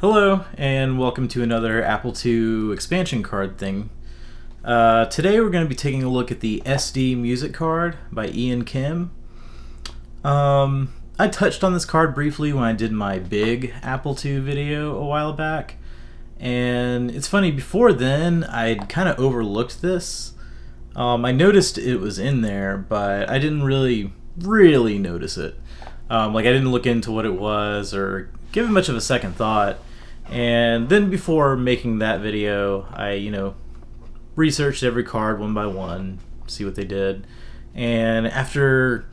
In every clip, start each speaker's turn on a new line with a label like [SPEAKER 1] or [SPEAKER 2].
[SPEAKER 1] Hello, and welcome to another Apple II expansion card thing. Today we're going to be taking a look at the SD music card by Ian Kim. I touched on this card briefly when I did my big Apple II video a while back, and it's funny, before then I'd kind of overlooked this. I noticed it was in there, but I didn't really notice it. I didn't look into what it was or give it much of a second thought. And then before making that video, I, researched every card one by one, see what they did. And after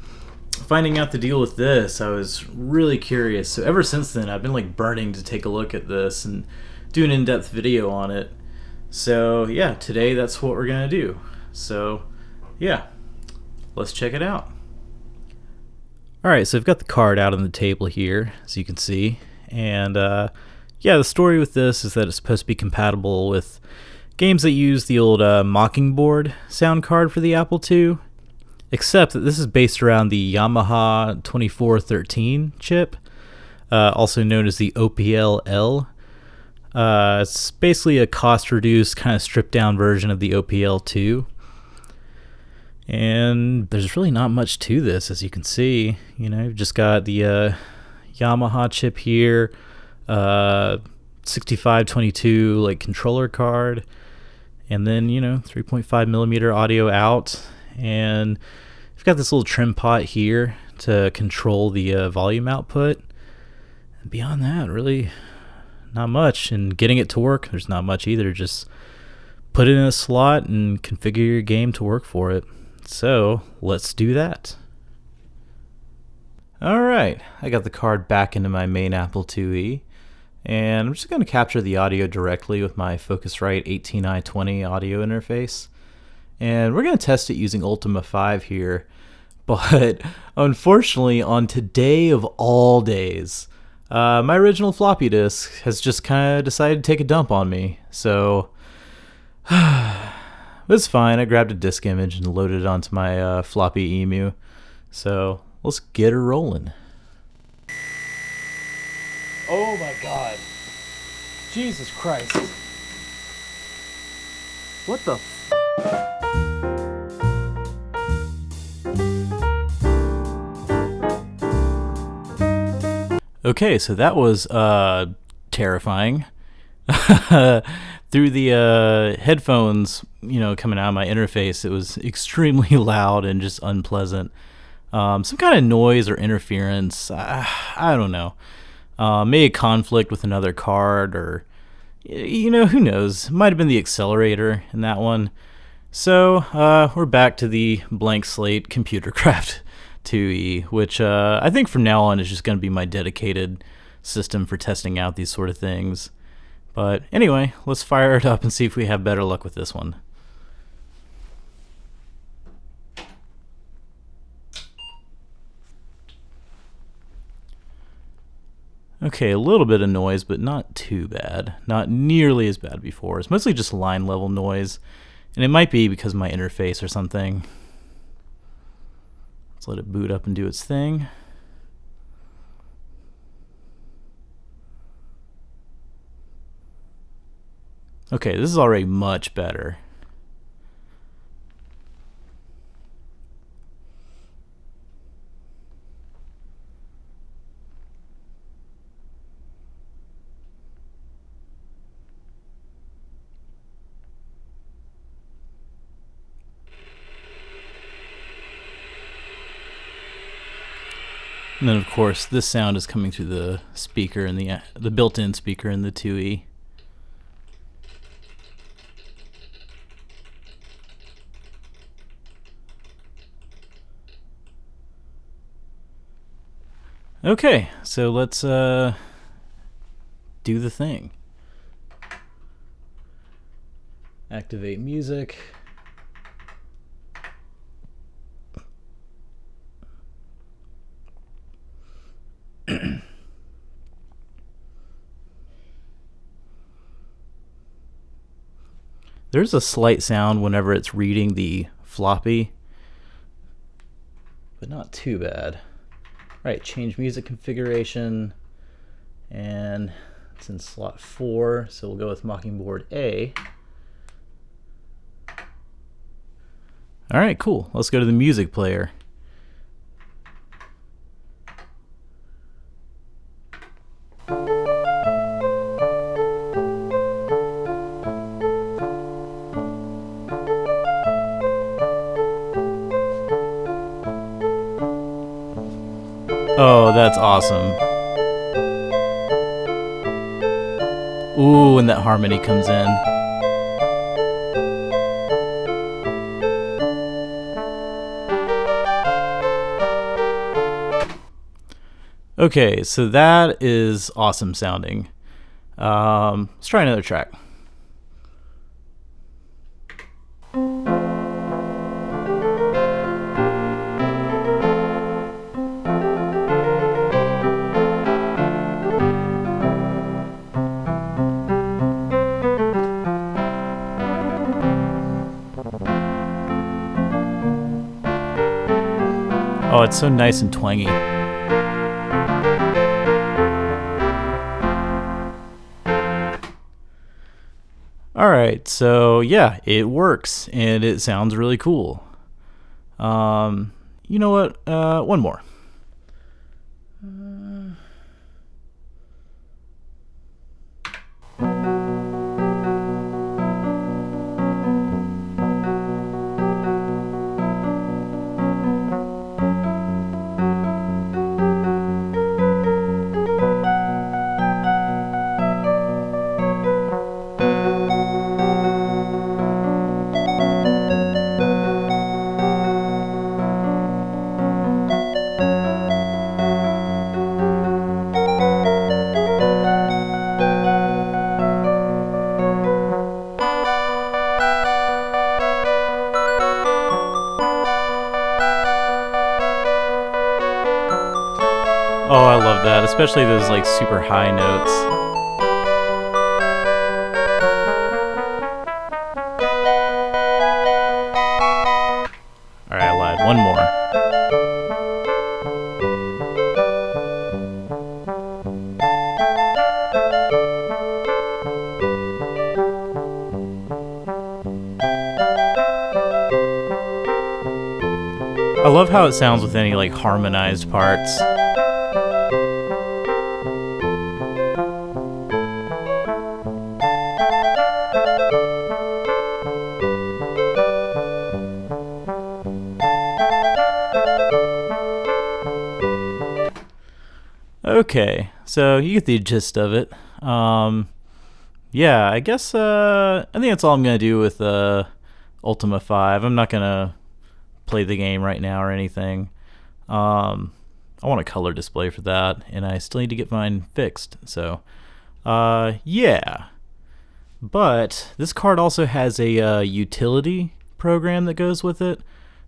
[SPEAKER 1] finding out the deal with this, I was really curious. So ever since then, I've been burning to take a look at this and do an in-depth video on it. So yeah, today that's what we're gonna do. So yeah, let's check it out. Alright, so I've got the card out on the table here, as you can see. And yeah, the story with this is that it's supposed to be compatible with games that use the old Mockingboard sound card for the Apple II, except that this is based around the Yamaha YM2413 chip, also known as the OPLL. It's basically a cost-reduced, kind of stripped-down version of the OPL 2. And there's really not much to this, as you can see. You've just got the Yamaha chip here, 6522 controller card, and then 3.5 millimeter audio out, and we've got this little trim pot here to control the volume output. And beyond that, really not much. And getting it to work, there's not much either. Just put it in a slot and configure your game to work for it. So let's do that. Alright, I got the card back into my main Apple IIe, and I'm just going to capture the audio directly with my Focusrite 18i20 audio interface. And we're going to test it using Ultima 5 here, but unfortunately on today of all days, my original floppy disk has just kind of decided to take a dump on me. So it's fine, I grabbed a disk image and loaded it onto my floppy emu. So let's get her rolling. Oh my god. Jesus Christ. What the Okay, so that was terrifying. Through the headphones, coming out of my interface, it was extremely loud and just unpleasant. Some kind of noise or interference, I don't know. Maybe a conflict with another card, or who knows. Might have been the accelerator in that one. So we're back to the blank slate Computercraft 2e, which I think from now on is just going to be my dedicated system for testing out these sort of things. But anyway, let's fire it up and see if we have better luck with this one. Okay, a little bit of noise, but not too bad. Not nearly as bad before. It's mostly just line level noise, and it might be because of my interface or something. Let's let it boot up and do its thing. Okay, this is already much better. And then, of course, this sound is coming through the speaker in the built-in speaker in the 2e. Okay, so let's do the thing. Activate music. There's a slight sound whenever it's reading the floppy, but not too bad. Right, change music configuration, and It's in slot 4, so we'll go with Mockingboard A. Alright, cool. Let's go to the music player. Oh, that's awesome. Ooh, and that harmony comes in. Okay, so that is awesome sounding. Let's try another track. Oh, it's so nice and twangy. Alright, so yeah, it works, and it sounds really cool. You know what? One more. Oh, I love that, especially those like super high notes. Alright, I lied. One more. I love how it sounds with any like harmonized parts. Okay, so you get the gist of it. Yeah, I guess I think that's all I'm gonna do with Ultima 5. I'm not gonna play the game right now or anything. I want a color display for that, and I still need to get mine fixed. So, yeah. But this card also has a utility program that goes with it.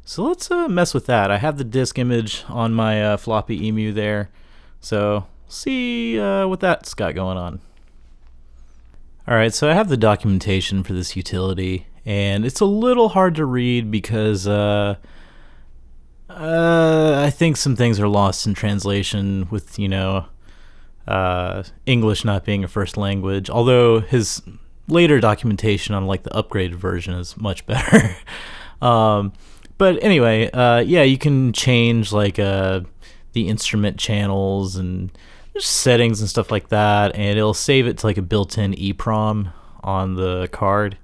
[SPEAKER 1] So let's mess with that. I have the disk image on my floppy emu there. So see what that's got going on. Alright, so I have the documentation for this utility, and it's a little hard to read because I think some things are lost in translation with, you know, English not being a first language, although his later documentation on like the upgraded version is much better. But anyway, yeah, you can change like the instrument channels and just settings and stuff like that, and it'll save it to like a built-in EEPROM on the card.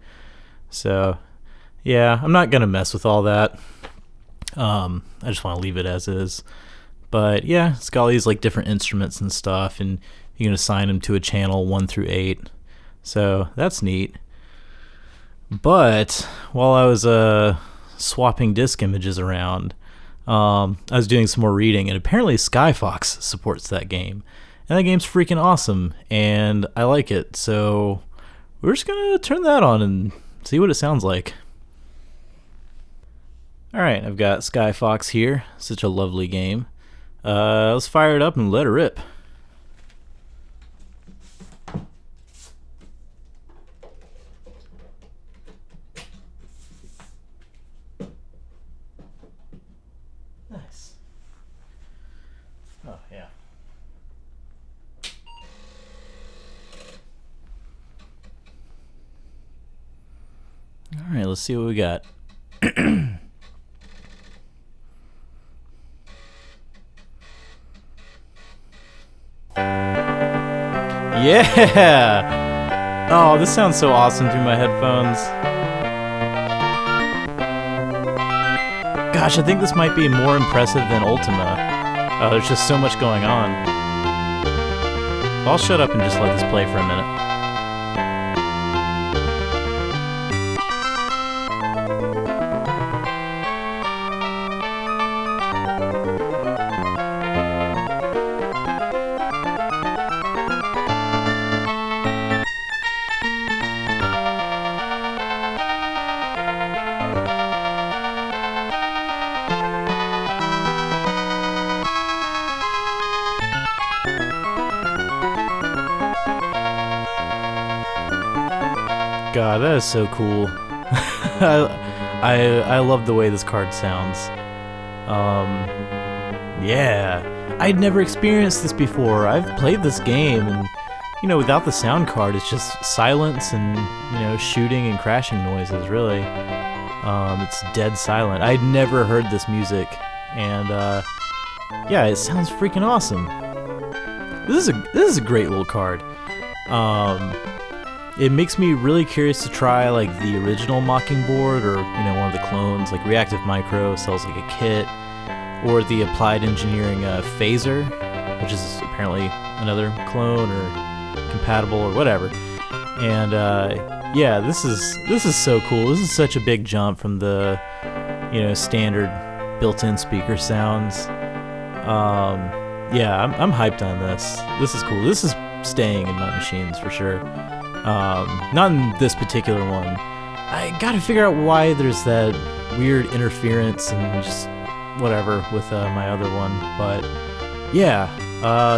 [SPEAKER 1] So yeah, I'm not gonna mess with all that. I just want to leave it as is. But yeah, it's got all these like different instruments and stuff, and you can assign them to a channel 1 through 8. So that's neat. But while I was swapping disk images around, I was doing some more reading, and apparently Skyfox supports that game. And that game's freaking awesome, and I like it. So we're just going to turn that on and see what it sounds like. Alright, I've got Skyfox here. Such a lovely game. Let's fire it up and let it rip. Nice. Oh, yeah. let's see what we got. Yeah! Oh, this sounds so awesome through my headphones. Gosh, I think this might be more impressive than Ultima. There's just so much going on. I'll shut up and just let this play for a minute. God, that is so cool. I love the way this card sounds. Yeah, I'd never experienced this before. I've played this game, and without the sound card, it's just silence and shooting and crashing noises. Really, it's dead silent. I'd never heard this music, and yeah, it sounds freaking awesome. This is a great little card. It makes me really curious to try like the original Mockingboard or one of the clones. Like Reactive Micro sells like a kit, or the Applied Engineering Phaser, which is apparently another clone or compatible or whatever. And yeah, this is so cool. This is such a big jump from the standard built-in speaker sounds. Yeah, I'm hyped on this. This is cool. This is staying in my machines for sure. Not in this particular one. I gotta figure out why there's that weird interference and just whatever with my other one. But yeah,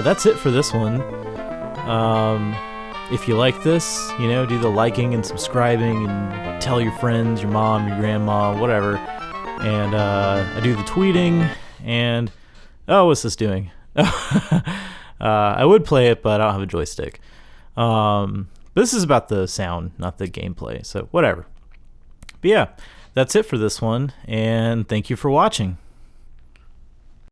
[SPEAKER 1] that's it for this one. If you like this, do the liking and subscribing and tell your friends, your mom, your grandma, whatever. And I do the tweeting and what's this doing? I would play it, but I don't have a joystick. But this is about the sound, not the gameplay, so whatever. But yeah, that's it for this one, and thank you for watching.